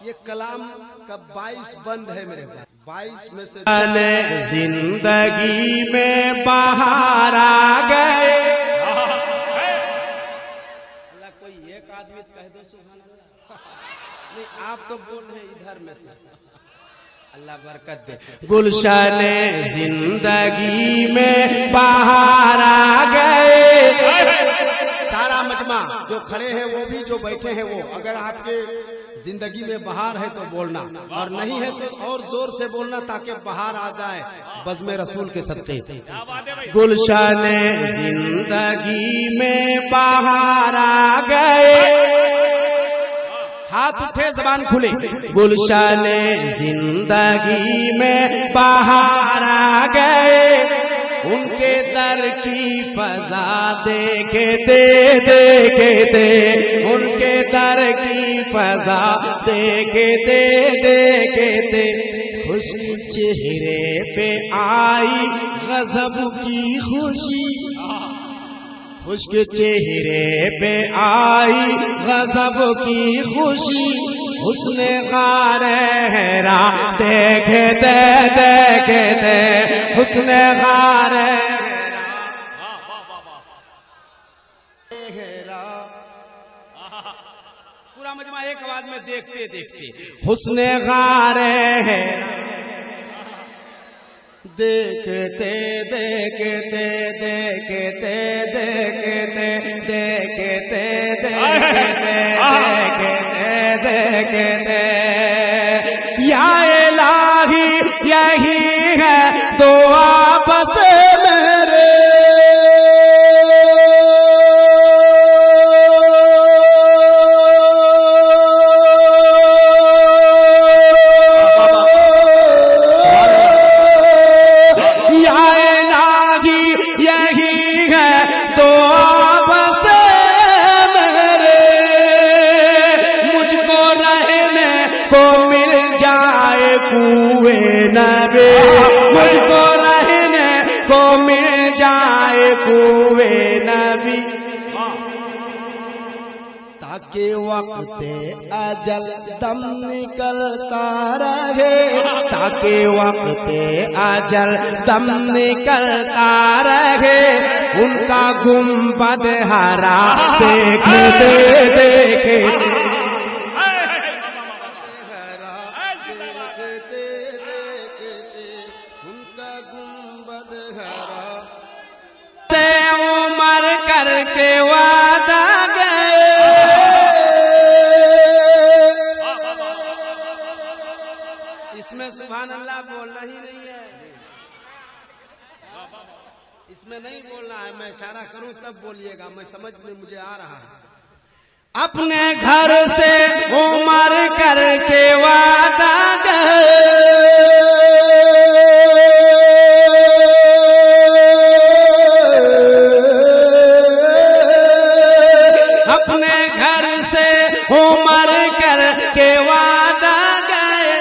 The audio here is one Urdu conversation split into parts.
یہ کلام کا 22 بند ہے میرے پاس. 22 میں سے زندگی میں باہر آ گئے. اللہ کوئی ایک آدمی کہہ دو سبحان اللہ. نہیں آپ تو بول رہے ادھر میں سے. اللہ برکت دے. گلشن زندگی میں باہر آ گئے. سارا مجمع جو کھڑے ہیں وہ بھی جو بیٹھے ہیں وہ, اگر آپ کے زندگی میں بہار ہے تو بولنا, اور نہیں ہے تو اور زور سے بولنا تاکہ بہار آ جائے بزم رسول کے صدقے. گلشن زندگی میں باہر آ گئے. ہاتھ اٹھے زبان کھلے. گلشن زندگی میں باہر آ گئے. ان کے در کی فضا دیکھتے دیکھتے, ان کے در کی فضا دیکھتے دیکھتے خوشی چہرے پہ آئی غضب کی خوشی. خشک چہرے پہ آئی غضب کی خوشی. حسن غارہرا دیکھتے دیکھتے, حسن غارہرا. پورا مجمع ایک آواز میں دیکھتے دیکھتے. حسن غارہرا دیکھتے دیکھتے دیکھتے دیکھتے دیکھتے دیکھتے دیکھتے یا الہی یہی ہے دعا بس میرے. مجھ کو رہنے کو مل جائے کوئے نبی, تاکہ وقت اجل دم نکلتا رہے, تاکہ وقت اجل دم نکلتا رہے. ان کا گنبد ہرا دیکھتے دیکھتے کے وعدہ گئے. اس میں سبحان اللہ بولنا ہی نہیں ہے, اس میں نہیں بولنا ہے. میں اشارہ کروں تب بولیے گا, میں سمجھ میں مجھے آ رہا ہے. اپنے گھر سے عمر کر کے وعدہ گئے. اپنے گھر سے عمر کر کے وعدہ گئے,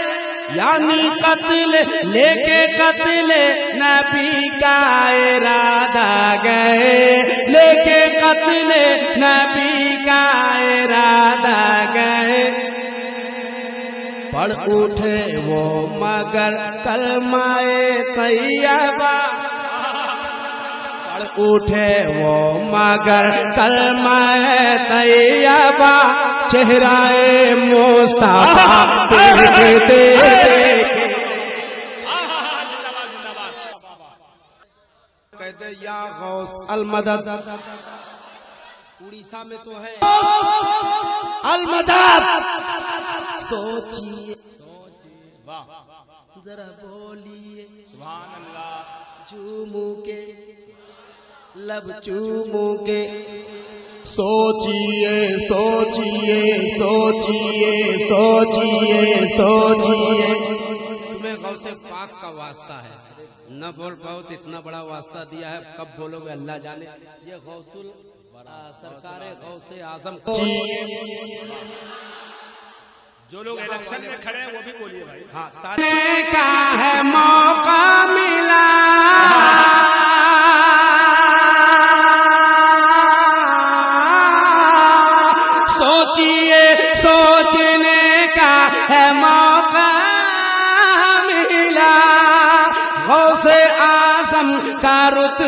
یعنی قتل لے کے قتل نبی کا ارادہ گئے, لے کے قتل نبی کا ارادہ گئے. پڑھ اٹھے وہ مگر کلمہ طیبہ, اٹھے وہ مگر کلمہ طیبہ. چہرہ مصطفیٰ دیکھتے کہتے یا غوث المدد. اڑیسہ میں تو ہے المدد. سوچیے ذرا بولیے سبحان اللہ. چومو کے لب چومو کے, سوچیے سوچیے سوچیے سوچیے سوچیے. تمہیں غوث پاک کا واسطہ ہے, نہ بول پاؤ تو اتنا بڑا واسطہ دیا ہے, کب بولو گے اللہ جانے. یہ غوث سرکار غوث اعظم. جو لوگ الیکشن میں کھڑے ہیں وہ بھی بولیے بھائی. ہاں سارے کا ہے موقع ملا, سوچیے سوچنے کا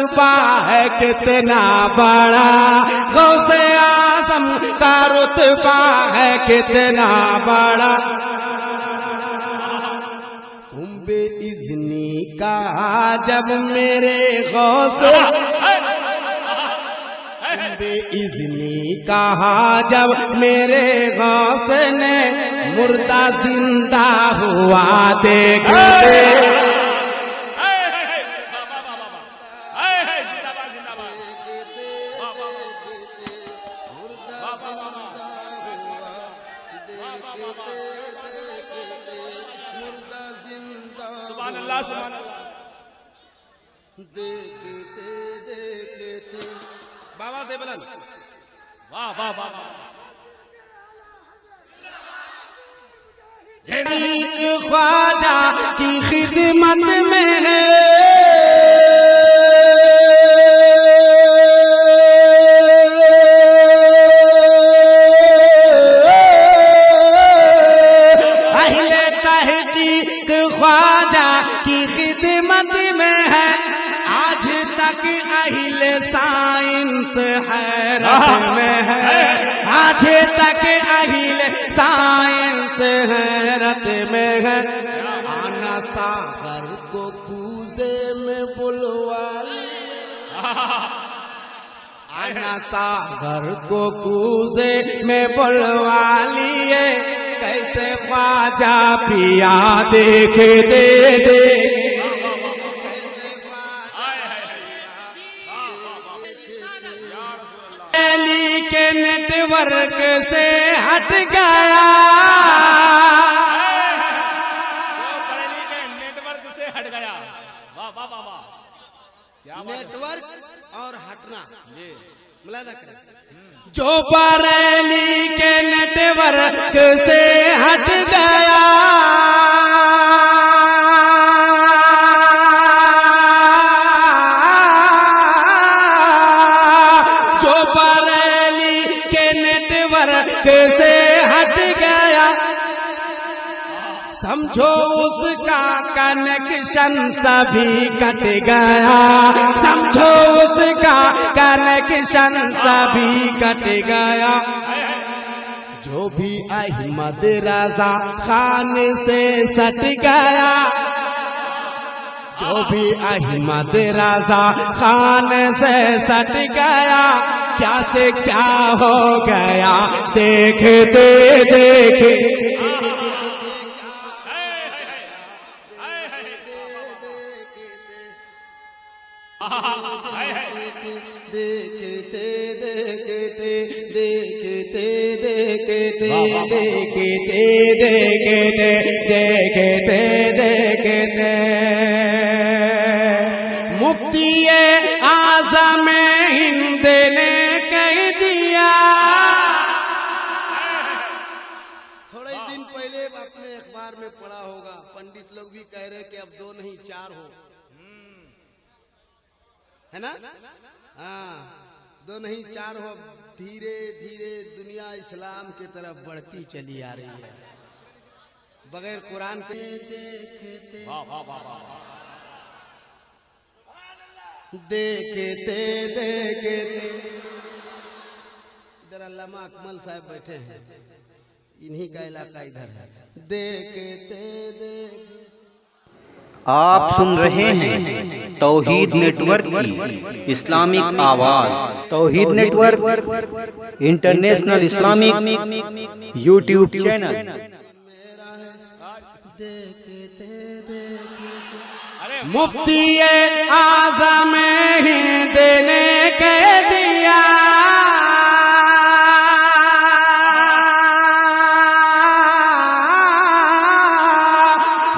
رتبہ ہے کتنا بڑا، غوث اعظم کا رتبہ ہے کتنا بڑا، تم بے اذنی کا جب میرے غوث، بے اذنی کہا جب میرے غوث نے، مردہ زندہ ہوا دیکھتے، سبحان اللہ سبحان اللہ. دیکھتے دیکھتے بابا سے بلند. واہ واہ واہ واہ. خواجہ کی خدمت میں ہے، اہل تحقیق خواجہ کی خدمت میں ہے، آج تک اہل سائنس حیرت میں ہے، آج تک اہل سائنس حیرت میں ہے، آنا ساغر کو کوزے میں بلوا لیا، آنا ساغر کو کوزے میں بلوا لیے، کیسے خواجہ پیا دیکھتے دیکھتے، کے نیٹ ورک سے ہٹ گیا، بریلی کے نیٹ ورک سے ہٹ گیا. واہ واہ واہ واہ. کیا بات ہے. نیٹ ورک اور ہٹنا جی ملاحظہ کریں. جو بریلی کے نیٹ ورک سے ہٹ گیا، جو بریلی کے نیٹ ورک سے ہٹ گیا، سمجھو اس کا کنیکشن سبھی کٹ گیا، سمجھو اس کا کنیکشن سبھی کٹ گیا، جو بھی احمد رضا خان سے سٹ گیا، جو بھی احمد رضا خان سے سٹ گیا، کیا سے کیا ہو گیا دیکھتے دیکھتے، دیکھتے دیکھتے دیکھتے دیکھتے دیکھتے دیکھتے دیکھتے دیکھتے، مفتی اعظم ہند نے کہہ دیا، تھوڑے دن پہلے اپنے اخبار میں پڑھا ہوگا، پنڈت لوگ بھی کہہ رہے کہ اب 2 نہیں 4 ہو، ہے نا؟ ہاں 2 نہیں 4 ہو. دھیرے دھیرے دنیا اسلام کی طرف بڑھتی چلی آ رہی ہے بغیر قرآن کے. واہ واہ واہ واہ. دیکھتے دیکھتے ادھر علامہ اکمل صاحب بیٹھے ہیں، انہی کا علاقہ ادھر ہے. دیکھتے دیکھتے آپ سن رہے ہیں توحید نیٹ ورک کی اسلامک آواز. Tauheed network international Islamic YouTube channel. میرا ہے دیکھتے دیکھتے. مفتی اعظم ہند نے کہہ دیا،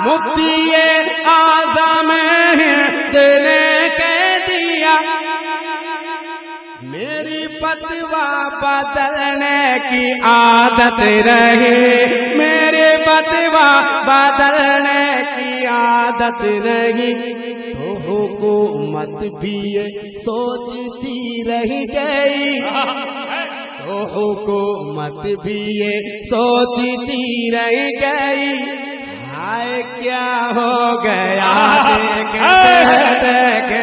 مفتی اعظم ہند نے کہہ دیا، میری فتویٰ بدلنے کی عادت رہی، میرے فتویٰ بدلنے کی عادت رہی، تو حکومت بھی یہ سوچتی رہ گئی، تو حکومت بھی یہ سوچتی رہ گئی، ہائے کیا ہو گیا دیکھتے دیکھتے،